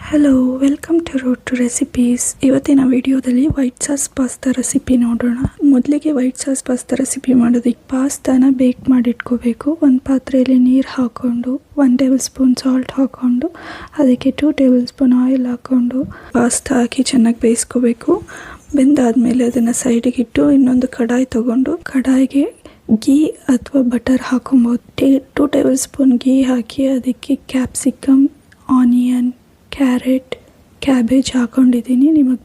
Hello, welcome to Road to Recipes. ಇವತ್ತಿನ ವಿಡಿಯೋದಲ್ಲಿ white sauce pasta recipe ನೋಡೋಣ. ಮೊದಲಿಗೆ ವೈಟ್ ಸಾಸ್ ಪಾಸ್ತಾ ರೆಸಿಪಿ ಮಾಡೋದಕ್ಕೆ ಪಾಸ್ತಾನ ಬೇಕ್ ಮಾಡಿಟ್ಕೋಬೇಕು. ಒಂದು ಪಾತ್ರೆಯಲ್ಲಿ ನೀರು ಹಾಕ್ಕೊಂಡು 1 ಟೇಬಲ್ ಸ್ಪೂನ್ ಸಾಲ್ಟ್ ಹಾಕ್ಕೊಂಡು ಅದಕ್ಕೆ 2 ಟೇಬಲ್ ಸ್ಪೂನ್ ಆಯಿಲ್ ಹಾಕ್ಕೊಂಡು ಪಾಸ್ತಾ ಹಾಕಿ ಚೆನ್ನಾಗಿ ಬೇಯಿಸ್ಕೋಬೇಕು. ಬೆಂದಾದಮೇಲೆ ಅದನ್ನು ಸೈಡಿಗೆ ಇಟ್ಟು ಇನ್ನೊಂದು ಕಡಾಯಿ ತೊಗೊಂಡು ಕಡಾಯಿಗೆ ಗೀ ಅಥವಾ ಬಟರ್ ಹಾಕೊಬೋದು. 2 ಟೇಬಲ್ ಸ್ಪೂನ್ ಗೀ ಹಾಕಿ ಅದಕ್ಕೆ ಕ್ಯಾಪ್ಸಿಕಮ್, ಆನಿಯನ್, ಕ್ಯಾರೆಟ್, ಕ್ಯಾಬೇಜ್ ಹಾಕೊಂಡಿದ್ದೀನಿ. ನಿಮಗೆ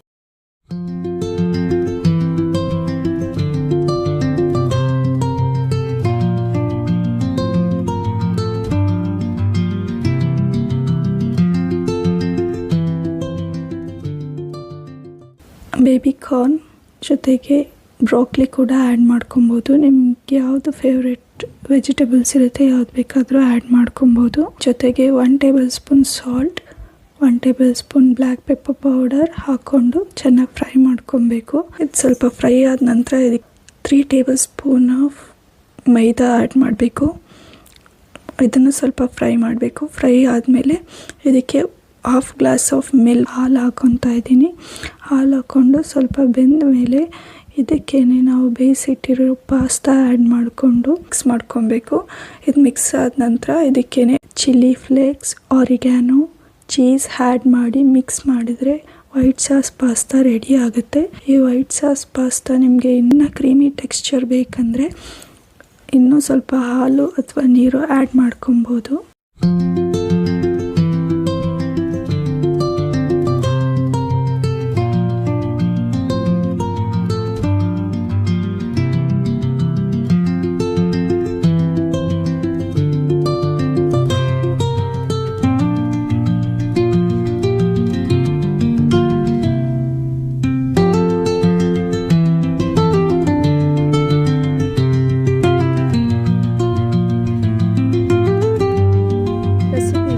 ಬೇಬಿ ಕಾರ್ನ್ ಜೊತೆಗೆ ಬ್ರೋಕ್ಲಿ ಕೂಡ ಆ್ಯಡ್ ಮಾಡ್ಕೊಬೋದು. ನಿಮ್ಗೆ ಯಾವುದು ಫೇವ್ರೆಟ್ ವೆಜಿಟೇಬಲ್ಸ್ ಇರುತ್ತೆ, ಯಾವ್ದು ಬೇಕಾದರೂ ಆ್ಯಡ್ ಮಾಡ್ಕೊಬೋದು. ಜೊತೆಗೆ 1 table spoon salt, 1 table spoon black pepper powder ಹಾಕ್ಕೊಂಡು ಚೆನ್ನಾಗಿ ಫ್ರೈ ಮಾಡ್ಕೊಬೇಕು. ಇದು ಸ್ವಲ್ಪ ಫ್ರೈ ಆದ ನಂತರ ಇದಕ್ಕೆ 3 table spoon of maida add ಮಾಡಬೇಕು. ಇದನ್ನು ಸ್ವಲ್ಪ ಫ್ರೈ ಮಾಡಬೇಕು. ಫ್ರೈ ಆದಮೇಲೆ ಇದಕ್ಕೆ 1/2 ಗ್ಲಾಸ್ ಆಫ್ ಹಾಲು ಹಾಕ್ಕೊತಾ ಇದ್ದೀನಿ. ಹಾಲು ಹಾಕ್ಕೊಂಡು ಸ್ವಲ್ಪ ಬೆಂದ ಮೇಲೆ ಇದಕ್ಕೇನೆ ನಾವು ಬೇಯಿಸಿಟ್ಟಿರೋ ಪಾಸ್ತಾ ಆ್ಯಡ್ ಮಾಡಿಕೊಂಡು ಮಿಕ್ಸ್ ಮಾಡ್ಕೊಬೇಕು. ಇದು ಮಿಕ್ಸ್ ಆದ ನಂತರ ಇದಕ್ಕೇನೆ chilli flakes, oregano, cheese add ಮಾಡಿ ಮಿಕ್ಸ್ ಮಾಡಿದರೆ ವೈಟ್ ಸಾಸ್ ಪಾಸ್ತಾ ರೆಡಿ ಆಗುತ್ತೆ. ಈ ವೈಟ್ ಸಾಸ್ ಪಾಸ್ತಾ ನಿಮಗೆ ಇನ್ನೂ ಕ್ರೀಮಿ ಟೆಕ್ಸ್ಚರ್ ಬೇಕಂದರೆ ಇನ್ನೂ ಸ್ವಲ್ಪ ಹಾಲು ಅಥವಾ ನೀರು ಆ್ಯಡ್ ಮಾಡ್ಕೊಬೋದು.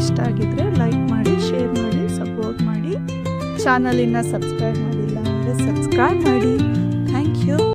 ಇಷ್ಟ ಆಗಿದ್ರೆ ಲೈಕ್ ಮಾಡಿ, ಶೇರ್ ಮಾಡಿ, ಸಪೋರ್ಟ್ ಮಾಡಿ. ಚಾನಲ್ ಇನ್ನೂ ಸಬ್ಸ್ಕ್ರೈಬ್ ಮಾಡಿಲ್ಲ ಅಂದರೆ ಸಬ್ಸ್ಕ್ರೈಬ್ ಮಾಡಿ. Thank you.